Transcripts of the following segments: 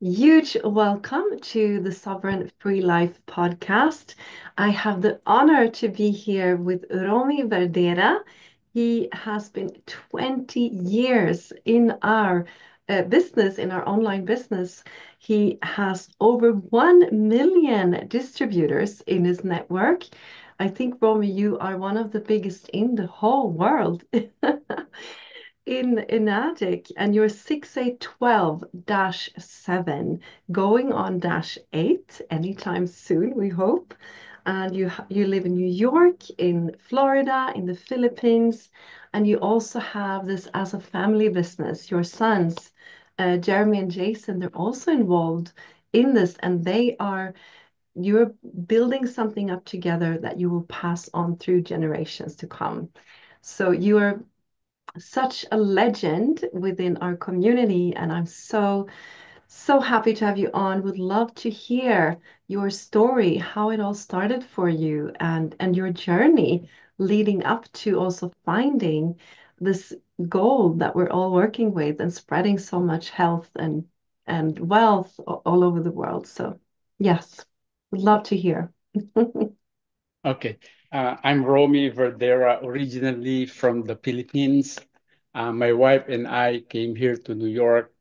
Huge welcome to the Sovereign Free Life podcast. I have the honor to be here with Romy Verdera. He has been 20 years in our business, in our online business. He has over 1 million distributors in his network. I think, Romy, you are one of the biggest in the whole world. In Attic, and you're 6812-7 going on dash 8 anytime soon, we hope. And you live in New York, in Florida, in the Philippines, and you also have this as a family business. Your sons, Jeremy and Jason, they're also involved in this, and you're building something up together that you will pass on through generations to come. So you are such a legend within our community, and I'm so happy to have you on. Would love to hear your story, how it all started for you, and your journey leading up to also finding this goal that we're all working with and spreading so much health and wealth all over the world. So, yes, would love to hear. Okay. I'm Romy Verdera, originally from the Philippines. My wife and I came here to New York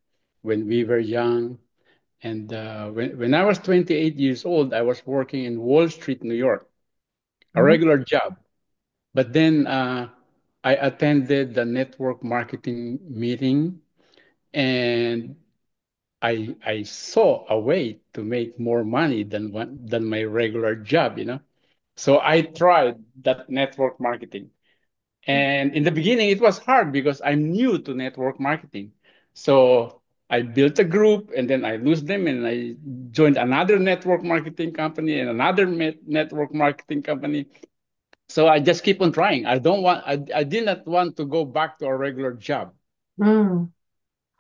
when we were young. And when I was 28 years old, I was working in Wall Street, New York, a Mm, regular job. But then I attended the network marketing meeting and I saw a way to make more money than my regular job. So I tried that network marketing. And in the beginning, it was hard because I'm new to network marketing. So I built a group and then I lose them and I joined another network marketing company and another network marketing company. So I just keep on trying. I did not want to go back to a regular job mm,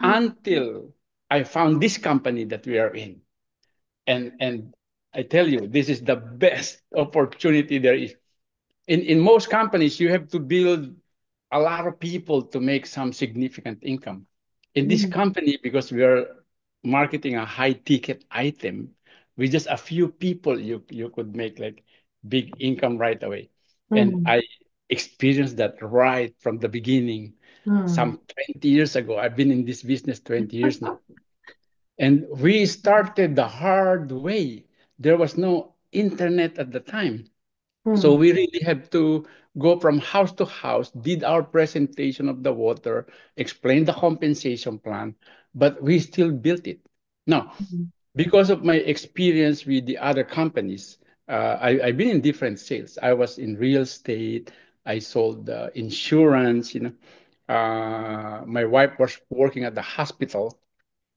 until I found this company that we are in. And I tell you, this is the best opportunity there is. In most companies, you have to build a lot of people to make some significant income. In this mm, company, because we are marketing a high ticket item, with just a few people, you could make like big income right away. And mm, I experienced that right from the beginning. mm. Some 20 years ago, I've been in this business 20 years now. And we started the hard way. There was no internet at the time. So Mm. we really have to go from house to house, did our presentation of the water, explained the compensation plan, but we still built it. Now, Mm. because of my experience with the other companies, I've been in different sales. I was in real estate. I sold insurance. My wife was working at the hospital.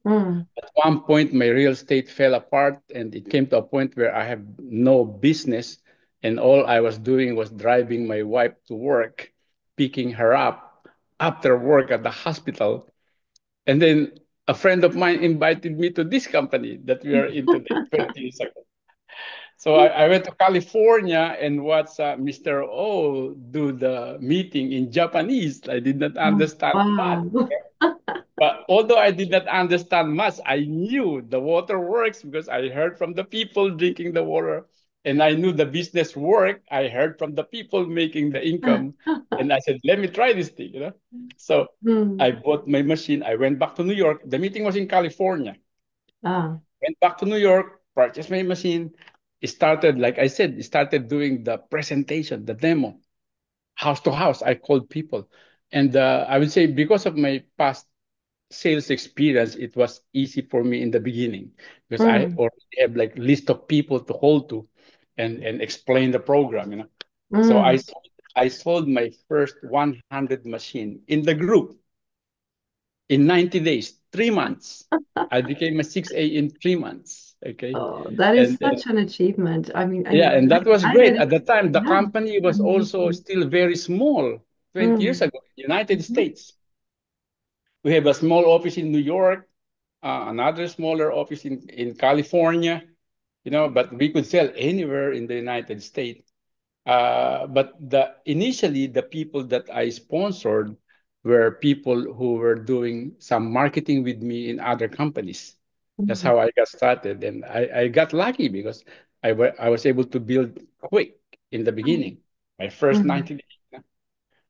Mm. At one point, my real estate fell apart, and it came to a point where I have no business, and all I was doing was driving my wife to work, picking her up after work at the hospital. And then a friend of mine invited me to this company that we are in today, 20 years ago. So I went to California and watched Mr. O do the meeting in Japanese. I did not Oh, understand much. wow. But although I did not understand much, I knew the water works because I heard from the people drinking the water. And I knew the business work. I heard from the people making the income. And I said, let me try this thing. So I Hmm. bought my machine. I went back to New York. The meeting was in California. Ah. Went back to New York, purchased my machine. It started, like I said, it started doing the presentation, the demo, house to house. I called people. And I would say because of my past sales experience, it was easy for me in the beginning because I Mm. already have like list of people to hold to and explain the program. So Mm. I sold my first 100 machine in the group in 90 days, 3 months. I became a 6A in 3 months. Okay. Oh, that is And such an achievement. I mean, yeah, and that was I great. did it. At the time, the Yeah. company was also Amazing. still very small 20 years Mm. ago, United Mhm. States. We have a small office in New York, another smaller office in California, but we could sell anywhere in the United States. But initially, the people that I sponsored were people who were doing some marketing with me in other companies. That's Mm, how I got started, and I got lucky because I was able to build quick in the beginning. My first mm, 90 days.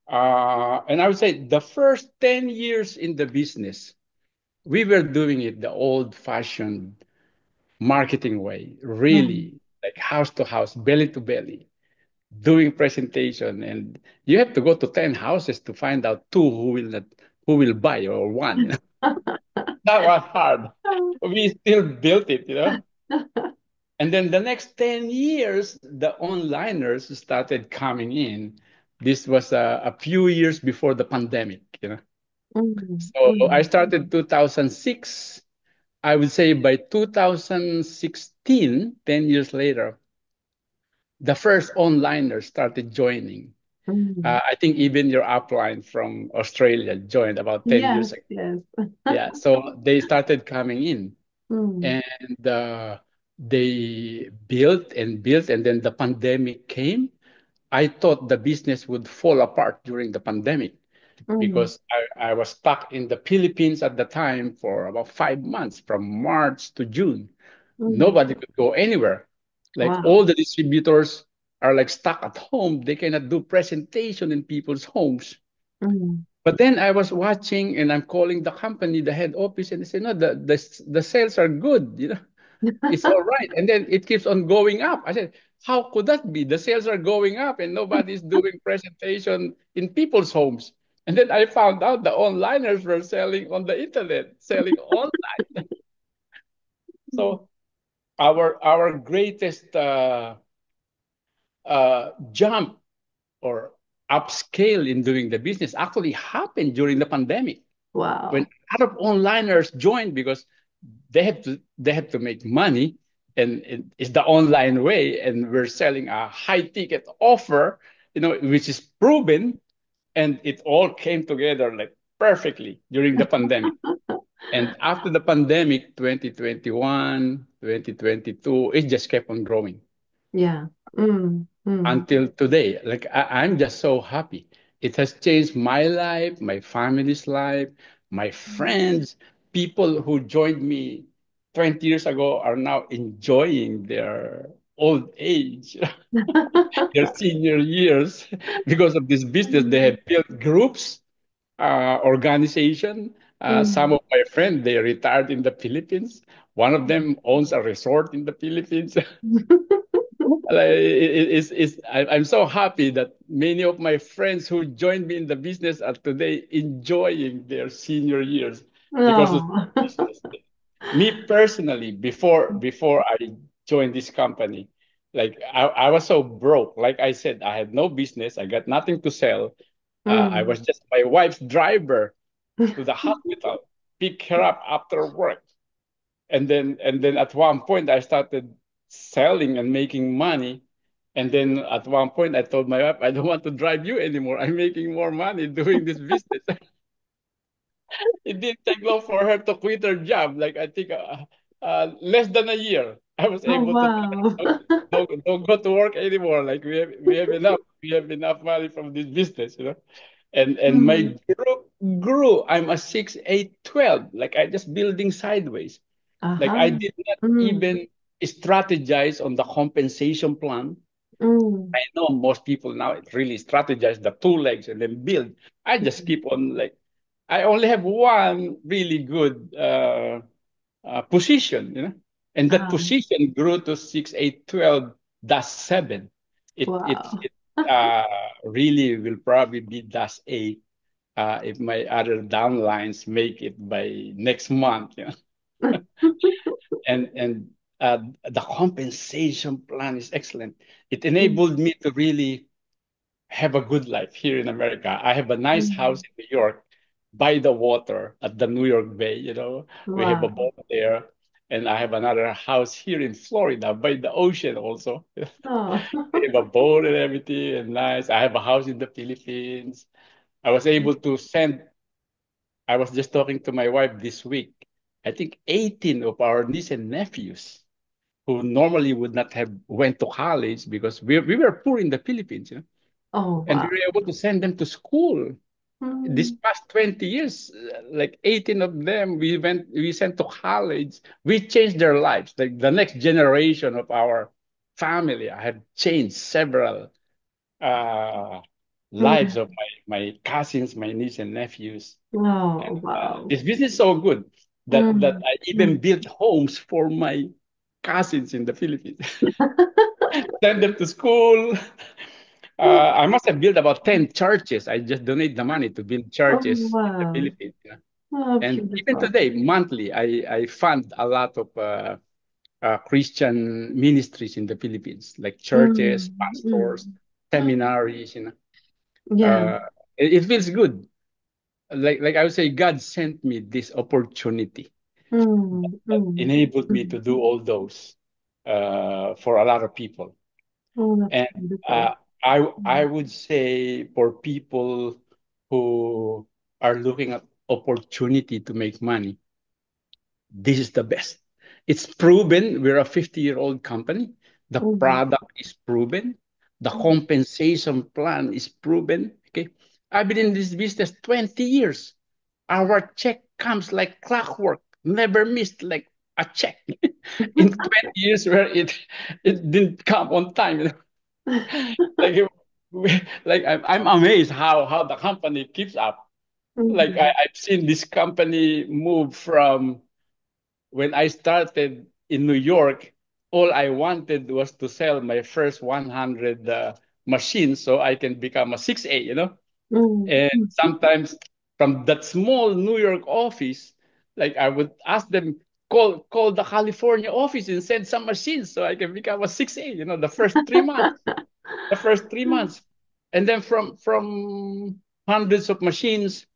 And I would say the first 10 years in the business, we were doing it the old-fashioned marketing way, mm. really, like house to house, belly to belly, doing presentation. And you have to go to 10 houses to find out two who will buy or one, you know. That was hard. We still built it, you know. And then the next 10 years, the onliners started coming in. This was a few years before the pandemic, you know. Mm, So I mm, started 2006. I would say by 2016, 10 years later, the first onliners started joining. mm. I think even your upline from Australia joined about 10 Yes, years ago. yes. Yeah, so they started coming in. Mm, And they built and built, and then the pandemic came. I thought the business would fall apart during the pandemic mm, because I was stuck in the Philippines at the time for about 5 months, from March to June. mm. Nobody could go anywhere. Like Wow. all the distributors are like stuck at home. They cannot do presentation in people's homes. Mm. But then I was watching and I'm calling the company, the head office, and they say, no, the sales are good. You know, it's all right. And then it keeps on going up. I said, how could that be? The sales are going up and nobody's doing presentation in people's homes. And then I found out the onliners were selling on the internet, selling online. So our greatest jump or upscale in doing the business actually happened during the pandemic when Wow. a lot of onliners joined because they have to make money, and it's the online way, and we're selling a high ticket offer, you know, which is proven, and it all came together like perfectly during the pandemic. And after the pandemic, 2021, 2022, it just kept on growing Yeah. Mm, mm, until today. Like I'm just so happy. It has changed my life, my family's life, my friends, people who joined me 20 years ago are now enjoying their old age, their senior years because of this business. They have built groups, organization. Some mm. of my friends, they retired in the Philippines. One of them owns a resort in the Philippines. Like, I'm so happy that many of my friends who joined me in the business are today enjoying their senior years because of Oh. the business. Me personally, before I joined this company, like I was so broke. Like I said, I had no business. I got nothing to sell. I Mm. was just my wife's driver to the hospital, pick her up after work. And then at one point I started selling and making money. And then at one point I told my wife, I don't want to drive you anymore. I'm making more money doing this business. It didn't take long for her to quit her job. Like I think less than a year, I was Oh, able to tell wow. her, don't go to work anymore. Like we have enough money from this business, you know. And my Mm. group grew. I'm a 6, 8, 12. Like I just building sideways. Like I Uh-huh. did not Mm. even strategize on the compensation plan. Mm. I know most people now really strategize the two legs and then build. I just keep on like I only have one really good position, you know, and that Ah, position grew to 6, 8, 12, dash 7. wow. It really will probably be dash 8 if my other downlines make it by next month, you know. And the compensation plan is excellent. It Mm. enabled me to really have a good life here in America. I have a nice house Mm. in New York by the water at the New York Bay, you know. We have a Wow. boat there. And I have another house here in Florida by the ocean also. Oh. We have a boat and everything and nice. I have a house in the Philippines. I was able to send, I was just talking to my wife this week. I think 18 of our niece and nephews who normally would not have went to college because we were poor in the Philippines, you know, Oh, and we wow. were able to send them to school. This Mm. past 20 years, like 18 of them, we sent to college. We changed their lives. Like the next generation of our family, I have changed several uh, lives of Mm. my cousins, my niece and nephews. And Oh, wow. this business is so good that Mm. I even Mm. built homes for my cousins in the Philippines. Send them to school. I must have built about 10 churches. I just donate the money to build Oh, churches in the wow. Philippines. Oh, And even beautiful. today, monthly, I fund a lot of Christian ministries in the Philippines, like churches, Mm. pastors, Mm. seminaries. Yeah. Uh, it feels good. Like I would say, God sent me this opportunity Mm. that Mm. enabled me Mm. to do all those for a lot of people. Oh, that's And beautiful. uh, I Mm. would say for people who are looking at opportunity to make money, this is the best. It's proven. We're a 50-year-old company. The Mm. product is proven. The Mm. compensation plan is proven. Okay. I've been in this business 20 years. Our check comes like clockwork, never missed like a check. In 20 years where it didn't come on time. Like, like I'm amazed how the company keeps up. Like Mm. I've seen this company move from when I started in New York, all I wanted was to sell my first 100 machines so I can become a 6A. Mm. And Mm. sometimes from that small New York office, like I would ask them, call the California office and send some machines so I can become a 6A, the first 3 months, the first 3 months. And then from hundreds of machines,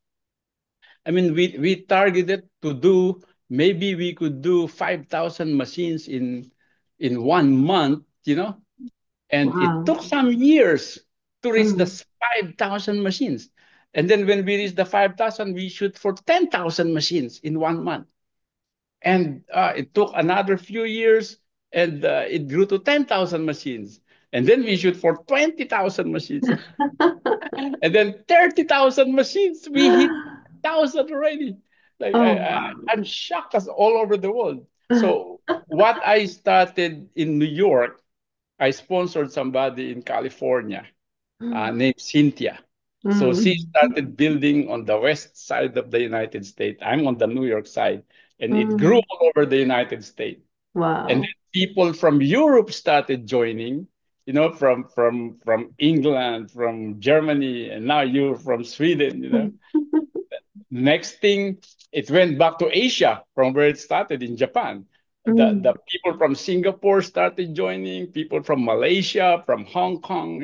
I mean, we targeted to do maybe we could do 5,000 machines in 1 month. And it Wow. took some years to reach the Mm. 5,000 machines. And then when we reached the 5,000, we shoot for 10,000 machines in 1 month. And it took another few years, and it grew to 10,000 machines. And then we shoot for 20,000 machines. And then 30,000 machines. We hit 1,000 already. Like Oh, I'm shocked as all over the world. So what I started in New York, I sponsored somebody in California wow. named Cynthia. So she Mm. started building on the west side of the United States. I'm on the New York side, and it grew Mm. all over the United States. And Wow. then people from Europe started joining, from England, from Germany, and now you're from Sweden. Next thing, it went back to Asia from where it started in Japan. The Mm. people from Singapore started joining, people from Malaysia, from Hong Kong.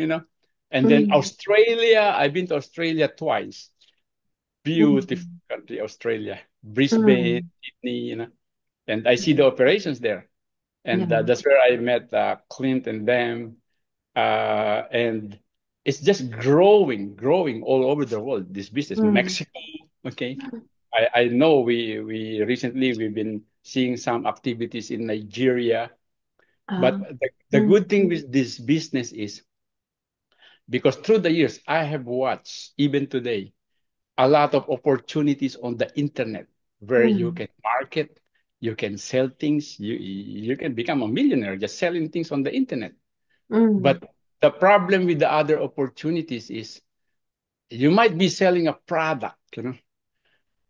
And then Mm. Australia. I've been to Australia twice. Beautiful Mm. country, Australia. Brisbane, Mm. Sydney. And I see the operations there. And Yeah. that's where I met Clint and them. And it's just growing all over the world. This business, Mm. Mexico, okay. I know we recently we've been seeing some activities in Nigeria, but Um, the mm. good thing with this business is because through the years I have watched even today a lot of opportunities on the internet where you Mm. can market, you can sell things, you can become a millionaire just selling things on the internet. Mm. But the problem with the other opportunities is you might be selling a product.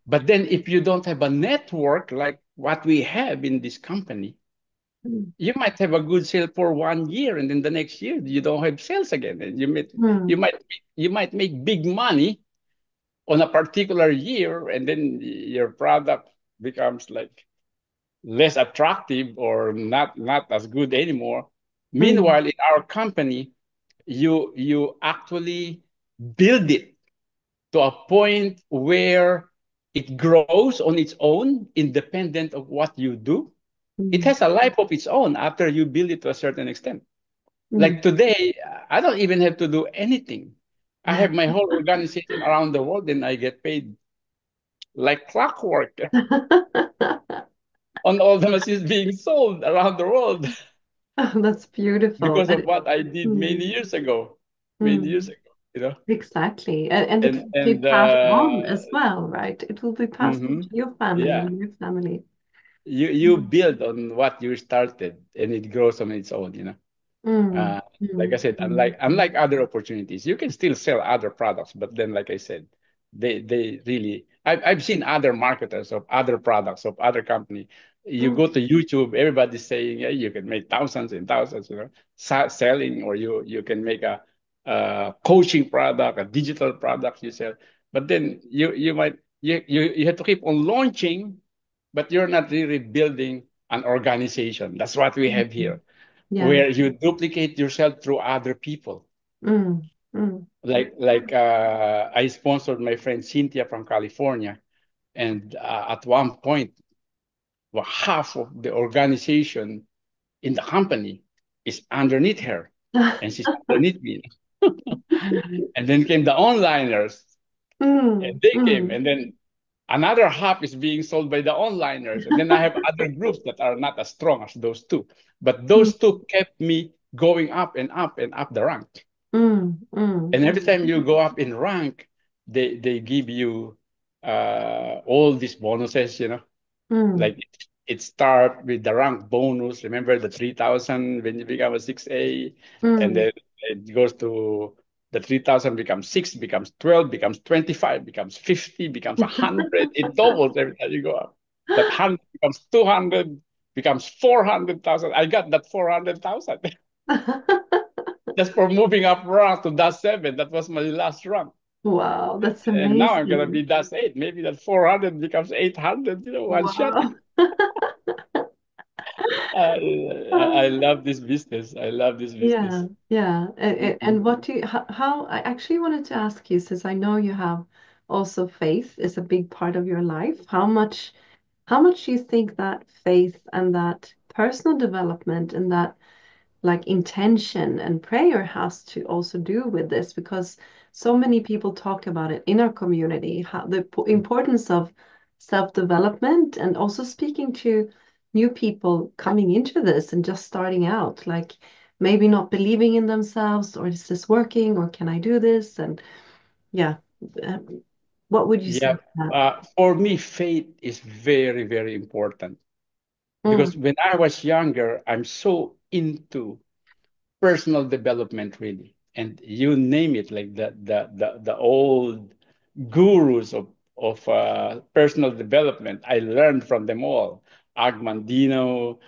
But then if you don't have a network like what we have in this company, Mm. you might have a good sale for 1 year and then the next year you don't have sales again. And you Mm. might you might make big money on a particular year and then your product becomes like less attractive or not as good anymore. Mm. Meanwhile, in our company, you actually build it to a point where it grows on its own, independent of what you do. It Mm. has a life of its own after you build it to a certain extent. Like Mm. today, I don't even have to do anything. I Yeah. have my whole organization around the world and I get paid like clockwork on all the machines being sold around the world Oh, that's beautiful. because of what I did many Mm. years ago. Many years Mm. ago. you know, Exactly. And it can be and passed on as well, right? It will be passed on to mhm, your family yeah, and your family. you build on what you started, and it grows on its own, you know. Mm, Uh, like I mm, said, mm, unlike other opportunities, you can still sell other products, but then, like I said, they really. I've seen other marketers of other products of other company. You mm, go to YouTube, everybody's saying, yeah, you can make thousands and thousands, you know, selling, or you can make a coaching product, a digital product you sell. But then you might you have to keep on launching, but you're not really building an organization. That's what we have mm. here, Yeah. where you duplicate yourself through other people. Mm, mm, I sponsored my friend Cynthia from California, and at one point, well, half of the organization in the company is underneath her, and she's underneath me. And then came the onliners, and mm, they came, mm, and then another half is being sold by the onliners, and then I have other groups that are not as strong as those two, but mm, those two kept me going up and up and up the rank. mm, mm, And every time you go up in rank, they give you all these bonuses, you know. mm, Like it start with the rank bonus. Remember the 3,000 when you become a 6A, and mm. then it goes to the 3,000 becomes 6, becomes 12, becomes 25, becomes 50, becomes 100. It doubles every time you go up. That 100 becomes 200, becomes 400,000. I got that 400,000 just for moving up rank to dash 7. That was my last rank. Wow, that's And now I'm gonna amazing. be dash 8. Maybe that 400 becomes 800, you know, one shot. Wow. I love this business. I love this business. Yeah, yeah. And Mhm. what do you, how, I actually wanted to ask you, since I know you have also faith is a big part of your life, how much do you think that faith and that personal development and that like intention and prayer has to also do with this? Because so many people talk about it in our community, how the importance of self-development and also speaking to new people coming into this and just starting out, like maybe not believing in themselves, or is this working, or can I do this? And yeah, um, what would you say Yeah. to that? For me, faith is very, very important Mm, because when I was younger, I'm so into personal development, really. And you name it, like the old gurus of personal development. I learned from them all. Agmandino,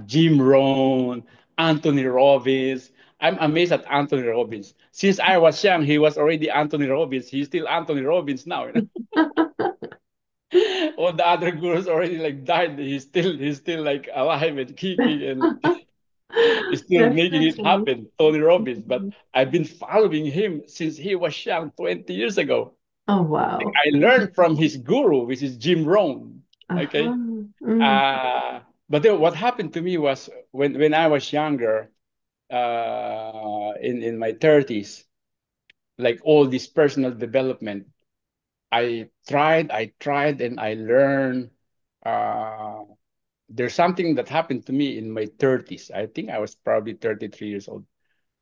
Jim Rohn, Anthony Robbins. I'm amazed at Anthony Robbins. Since I was young, he was already Anthony Robbins. He's still Anthony Robbins now. You know? All the other gurus already like died. He's still like alive and kicking and he's still making it definitely. happen. Tony Robbins. But I've been following him since he was young, 20 years ago. Oh, wow. I learned from his guru, which is Jim Rohn. Uh-huh. Okay. Mm, Uh, but then what happened to me was when I was younger, in my 30s, like all this personal development, I tried, and I learned. Uh, there's something that happened to me in my 30s. I think I was probably 33 years old,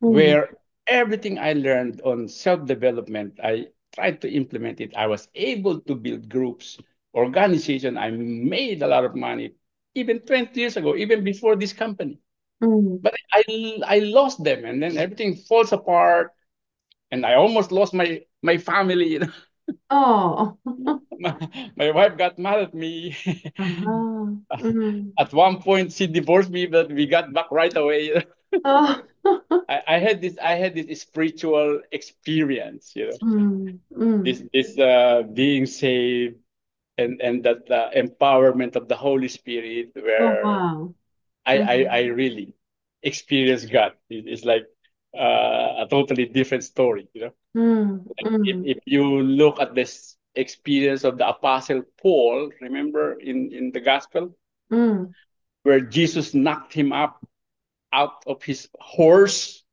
mm, where everything I learned on self-development, I tried to implement it. I was able to build groups, organization. I made a lot of money, even 20 years ago, even before this company. mm. But I lost them, and then everything falls apart, and I almost lost my family. You know? Oh, My wife got mad at me. uh-huh. Mm. At one point, she divorced me, but we got back right away. Oh. I had this spiritual experience, you know, Mm, mm. this being saved, and that empowerment of the Holy Spirit, Oh, where wow. I Mm, really experienced God. It's like a totally different story, you know. mm, If, mm, if you look at this experience of the Apostle Paul, remember in the Gospel, mm. where Jesus knocked him up out of his horse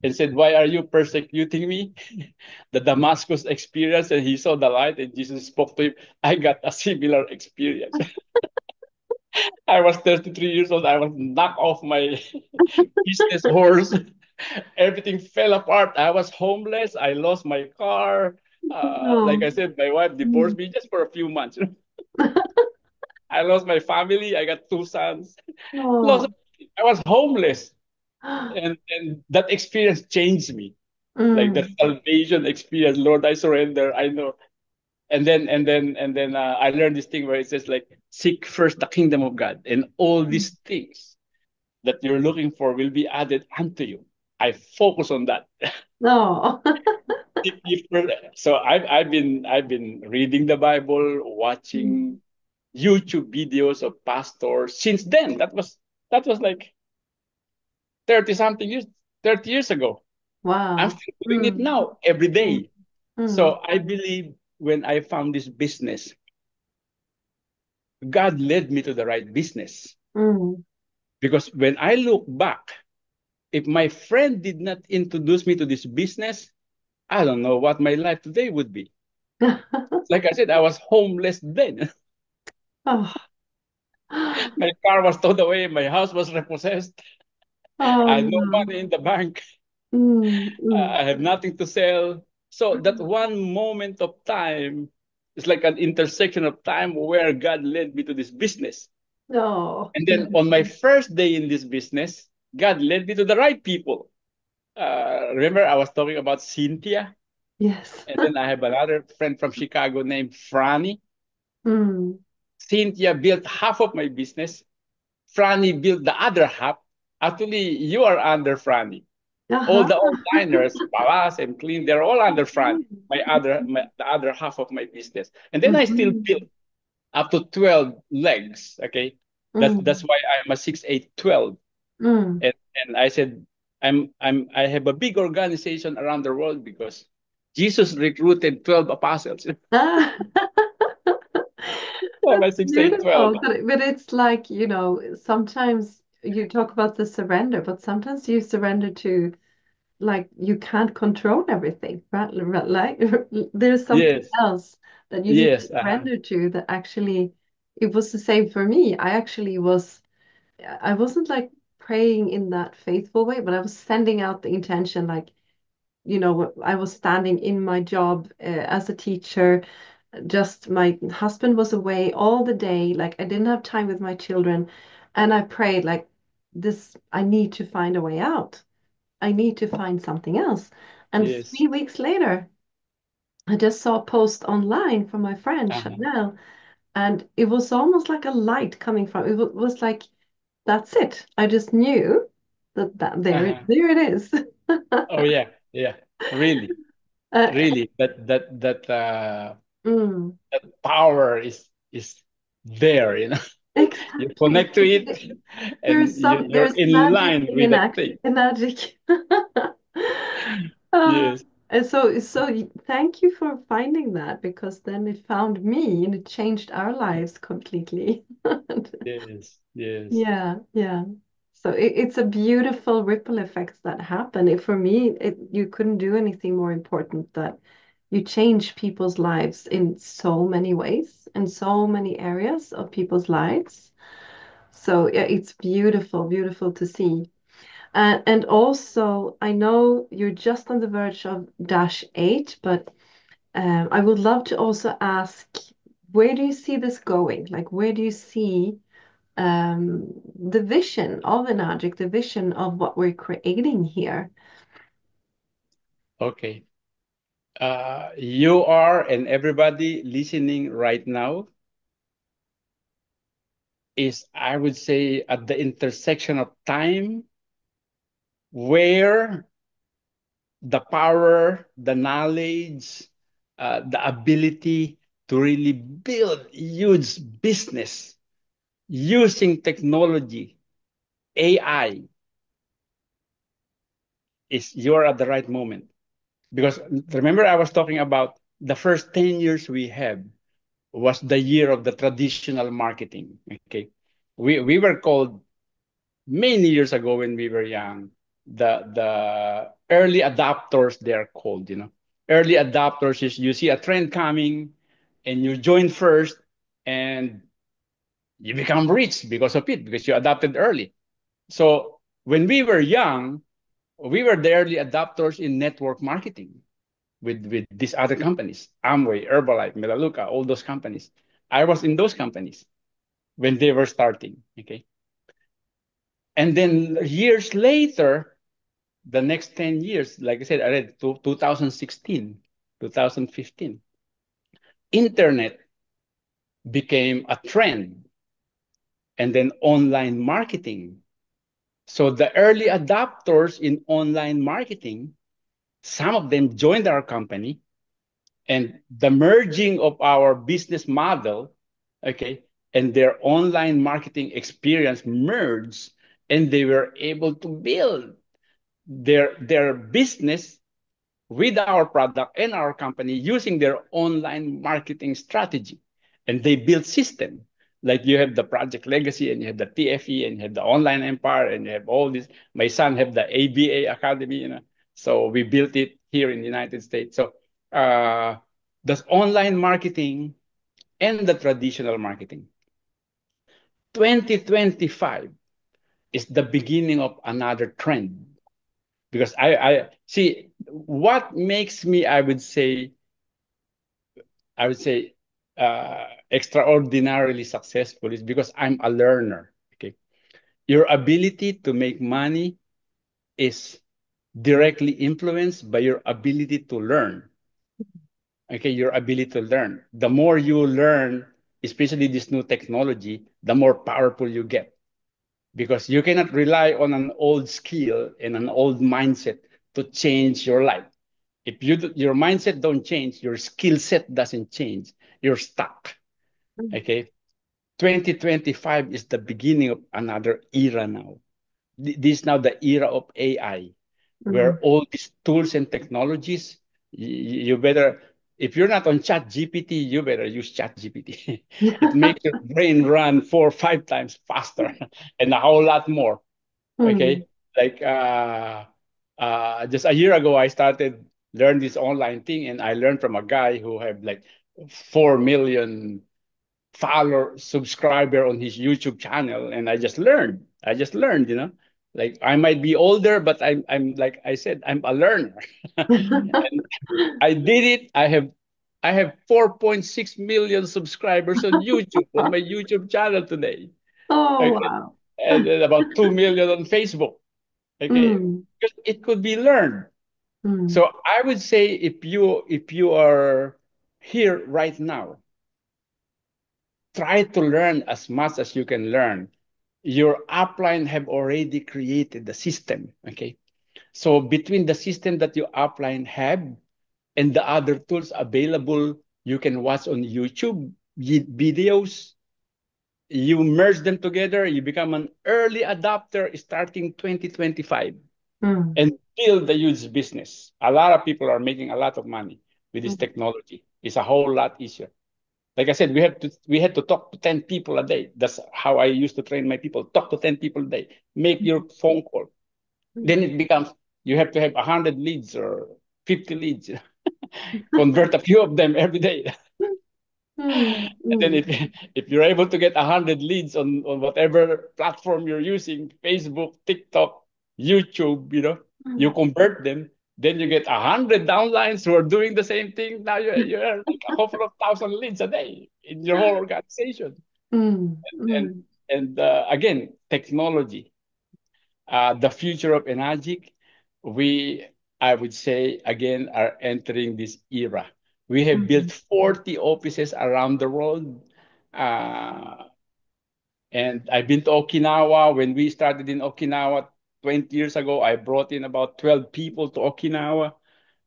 and said, "Why are you persecuting me?" The Damascus experience, and he saw the light, and Jesus spoke to him. I got a similar experience. I was 33 years old. I was knocked off my business horse, Everything fell apart. I was homeless. I lost my car. Like No. I said, my wife divorced Mm. me just for a few months. I lost my family. I got two sons. Lost. Oh. I was homeless, and that experience changed me. Like the Mm. salvation experience. Lord, I surrender. I know. And then I learned this thing where it says like, seek first the kingdom of God, and all these things that you're looking for will be added unto you. I focus on that. No. So I've been reading the Bible, Mm. watching YouTube videos of pastors. Since then, that was like 30 something years, 30 years ago. I'm Wow. still doing it Mm. now every Mm. day. Mm. So I believe when I found this business, God led me to the right business. Mm. Because when I look back, if my friend did not introduce me to this business, I don't know what my life today would be. Like I said, I was homeless then. Oh. My car was towed away, my house was repossessed, Oh I had no no. money in the bank, Mm. Mm. I have nothing to sell. So that one moment of time is like an intersection of time where God led me to this business. Oh, And then on my beautiful. first day in this business, God led me to the right people. Remember, I was talking about Cynthia, Yes. and then I have another friend from Chicago named Franny. Mm. Cynthia built half of my business. Franny built the other half. Actually, you are under Franny. All Uh-huh. the old liners, Palas and Clean, they're all under Franny. Mhm. The other half of my business, and then I still built Mhm. up to 12 legs. Okay, that's Mm. why I'm a 6'8", 12. Mm. And I said, I have a big organization around the world because Jesus recruited 12 apostles. Ah. I'm That's a 6'8", 12. beautiful. But it's like, sometimes you talk about the surrender, but sometimes you surrender to like you can't control everything, right? Like there's something Yes, else that you need to yes, surrender to that actually it was the same for me. I wasn't like praying in that faithful way, but I was sending out the intention like, I was standing in my job as a teacher. Just my husband was away all the day. Like I didn't have time with my children. And I prayed like this, I need to find a way out. I need to find something else. And yes. 3 weeks later, I just saw a post online from my friend Uh-huh. Chanel, and it was almost like a light coming from it was like, that's it. I just knew that Uh-huh. there it is. Oh yeah, yeah. Really, Uh, really. mm, That power is there. You exactly. connect to it, and you're There's in magic line with in that thing. magic. Uh, Yes, and thank you for finding that because then it found me and it changed our lives completely. yes, yes, Yeah, yeah. So it's a beautiful ripple effects that happen. For me, you couldn't do anything more important that you change people's lives in so many ways, in so many areas of people's lives. So yeah, it's beautiful, beautiful to see. And also, I know you're just on the verge of Dash 8, but I would love to also ask, where do you see this going? Like, where do you see the vision of Enagic, the vision of what we're creating here? okay. You are, and everybody listening right now is, I would say, at the intersection of time where the power, the knowledge, the ability to really build huge business using technology, AI, is you're at the right moment. Because remember, I was talking about the first 10 years we have was the year of the traditional marketing. Okay. We were called many years ago when we were young, the early adopters, they're called. Early adopters is you see a trend coming and you join first and you become rich because of it, because you adopted early. So when we were young, we were the early adopters in network marketing with these other companies, Amway, Herbalife, Melaleuca, all those companies. I was in those companies when they were starting. Okay. And then years later, the next 10 years, like I said, I read 2016, 2015, internet became a trend, and then online marketing. So the early adopters in online marketing, some of them joined our company, and the merging of our business model, okay, and their online marketing experience merged, and they were able to build their business with our product and our company using their online marketing strategy. And they build system. Like you have the Project Legacy and you have the TFE and you have the Online Empire and you have all this. My son have the ABA Academy, So we built it here in the United States. So uh, the online marketing and the traditional marketing. 2025 is the beginning of another trend because I see what makes me, I would say, extraordinarily successful is because I'm a learner. Okay, your ability to make money is directly influenced by your ability to learn. Okay, your ability to learn. The more you learn, especially this new technology, the more powerful you get because you cannot rely on an old skill and an old mindset to change your life. If your mindset don't change, your skill set doesn't change. You're stuck. Okay. 2025 is the beginning of another era now. This is now the era of AI, where Mm. all these tools and technologies, you better, if you're not on Chat GPT, you better use Chat GPT. It makes your brain run 4 or 5 times faster and a whole lot more. Mm. Okay. Like just a year ago, I started learn this online thing, and I learned from a guy who have like 4 million follower subscriber on his YouTube channel, and I just learned. Like I might be older, but I'm like I said, I'm a learner. And I did it. I have 4.6 million subscribers on YouTube on my YouTube channel today. Oh, Okay. wow. And then about 2 million on Facebook. Okay. Mm. Because it could be learned. Mm. So I would say if you are here right now, try to learn as much as you can learn. Your upline have already created the system. Okay. So between the system that your upline have and the other tools available, you can watch on YouTube videos. You merge them together, you become an early adopter starting 2025 Mm. and build a huge business. A lot of people are making a lot of money with this Mm. technology. It's a whole lot easier. Like I said, we had to talk to 10 people a day. That's how I used to train my people. Talk to 10 people a day. Make your phone call. Then it becomes you have to have 100 leads or 50 leads. Convert a few of them every day. Mm. And then Mm. if you're able to get 100 leads on whatever platform you're using, Facebook, TikTok, YouTube, you convert them, then you get 100 downlines who are doing the same thing. Now you're like a couple of thousand leads a day in your whole organization. Mm. And Mm. again, technology, the future of Enagic, we, I would say, again, are entering this era. We have built Mm. 40 offices around the world. Uh, and I've been to Okinawa. When we started in Okinawa 20 years ago, I brought in about 12 people to Okinawa.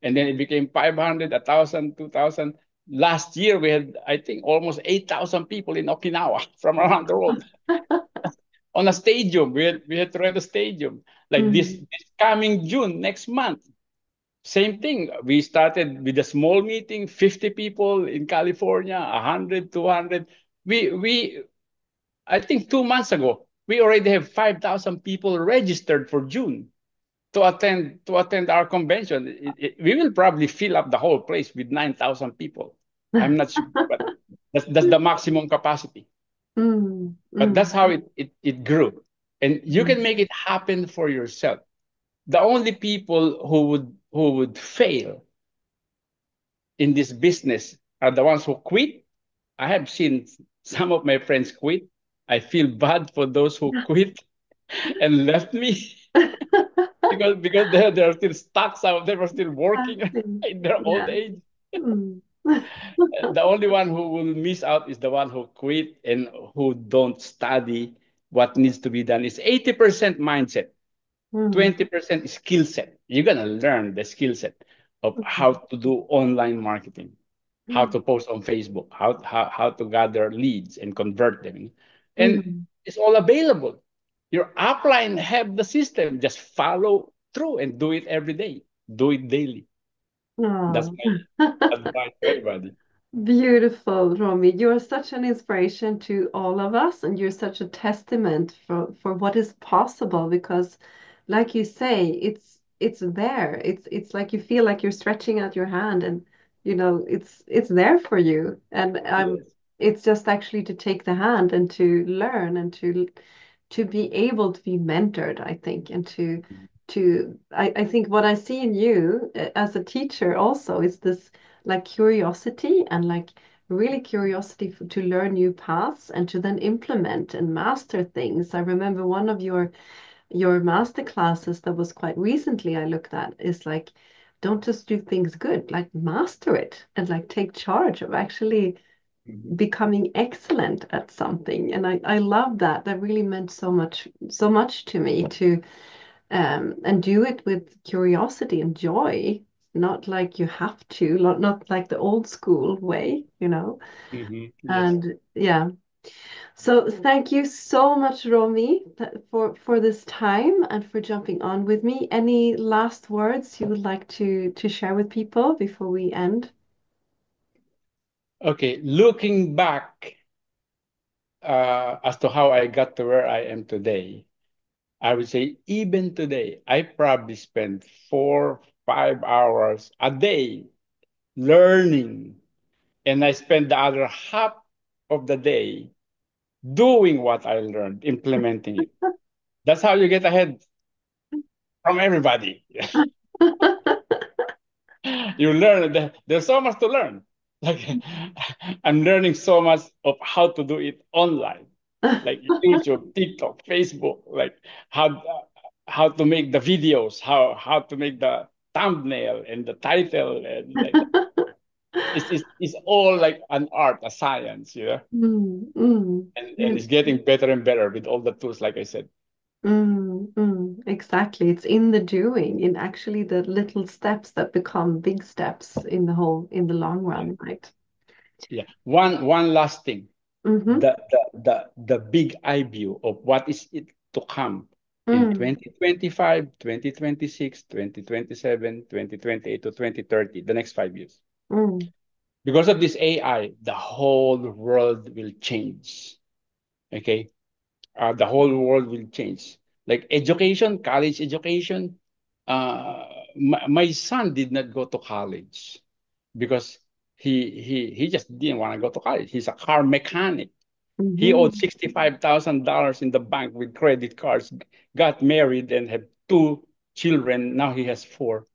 And then it became 500, 1,000, 2,000. Last year, we had, I think, almost 8,000 people in Okinawa from around the world on a stadium. We had to rent a stadium. Like Mm. this coming June, next month. Same thing. We started with a small meeting, 50 people in California, 100, 200. We I think 2 months ago, we already have 5,000 people registered for June to attend our convention. We will probably fill up the whole place with 9,000 people. I'm not sure, but that's the maximum capacity. Mm. But that's Mm. how it grew. And you can Mm. make it happen for yourself. the only people who would fail in this business are the ones who quit. I have seen some of my friends quit. I feel bad for those who quit and left me because they're still stuck. Some of them are still working Exactly. in their old Yeah. age. Mm. The only one who will miss out is the one who quit and who don't study what needs to be done. It's 80% mindset, Mm. 20% skill set. You're gonna learn the skill set of how to do online marketing, how Mm. to post on Facebook, how to gather leads and convert them. And Mm. it's all available. Your upline have the system. Just follow through and do it every day. Do it daily. That's Oh. my advice to everybody. Beautiful, Romy. You're such an inspiration to all of us, and you're such a testament for what is possible because, like you say, it's there. It's like you feel like you're stretching out your hand and it's there for you. And Yes. it's just actually to take the hand and to learn and to be able to be mentored, I think, and I think what I see in you as a teacher also is this like curiosity and like really curiosity to learn new paths and to then implement and master things. I remember one of your master classes that was quite recently I looked at is like don't just do things good, like master it and like take charge of actually Mhm. becoming excellent at something. And I love that. That really meant so much to me to and do it with curiosity and joy, not like you have to, not like the old school way, you know. Yes. And yeah, so thank you so much, Romy, for this time and for jumping on with me. Any last words you would like to share with people before we end? Okay. Looking back as to how I got to where I am today, I would say even today, I probably spend 4, 5 hours a day learning, and I spend the other half of the day doing what I learned, implementing it. That's how you get ahead from everybody. You learn there's so much to learn. Like I'm learning so much of how to do it online, like YouTube, TikTok, Facebook, like how how to make the videos, how to make the thumbnail and the title and like that. It's all like an art, a science, you know, Mm, mm. and it's getting better and better with all the tools, like I said. Exactly. It's in the doing, in actually the little steps that become big steps in in the long Yeah, run, right? yeah. One last thing, Mm-hmm. the big eye view of what is it to come in Mm, 2025, 2026, 2027, 2028 to 2030, the next 5 years. mm, Because of this AI, the whole world will change. Okay, the whole world will change. Like education, college education. Uh, my son did not go to college because he just didn't want to go to college. He's a car mechanic. He owed mm-hmm. $65,000 in the bank with credit cards, got married and had 2 children. Now he has four.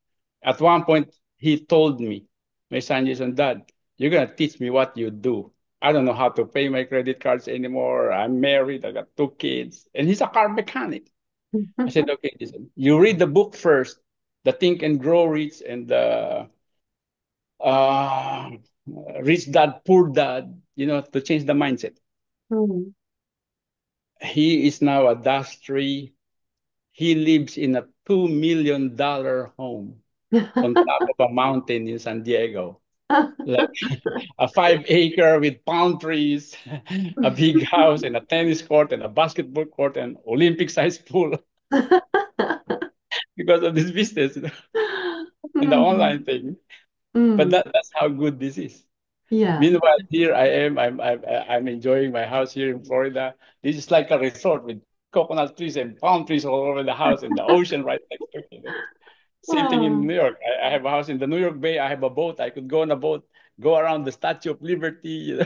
At one point, he told me, my son Jason, Dad, you're going to teach me what you do. I don't know how to pay my credit cards anymore. I'm married. I got 2 kids. And he's a car mechanic. I said, okay, Jason, you read the book first, the Think and Grow Rich and the uh, Rich Dad, Poor Dad, to change the mindset. Mm. He is now a dustry. He lives in a $2 million home on top of a mountain in San Diego, like a 5 acre with palm trees, a big house, and a tennis court, and a basketball court, and Olympic sized pool because of this business and the Mm, online thing. But mm. that's how good this is. Yeah. Meanwhile, here I am. I'm enjoying my house here in Florida. This is like a resort with coconut trees and palm trees all over the house and the ocean right next to it. Same thing in Oh. New York. I have a house in the New York Bay. I have a boat. I could go on a boat, go around the Statue of Liberty.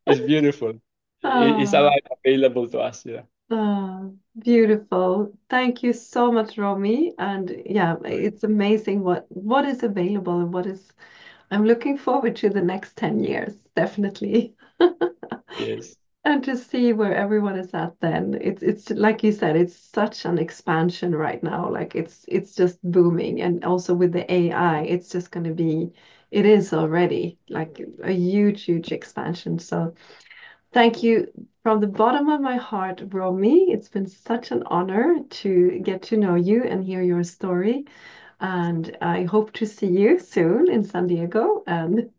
It's beautiful. It's a Oh. lot available to us. Yeah. Beautiful. Thank you so much, Romy. And yeah, it's amazing what is available and what is I'm looking forward to the next 10 years, definitely. Yes. And to see where everyone is at then. It's like you said, it's such an expansion right now. Like it's just booming. And also with the AI, it's just gonna be, it is already like a huge, huge expansion. So thank you from the bottom of my heart, Romy. It's been such an honor to get to know you and hear your story. And I hope to see you soon in San Diego and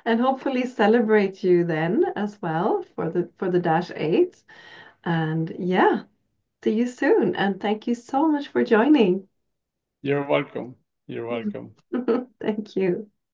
and hopefully celebrate you then as well for the Dash 8. And yeah, see you soon. And thank you so much for joining. You're welcome. You're welcome. Thank you.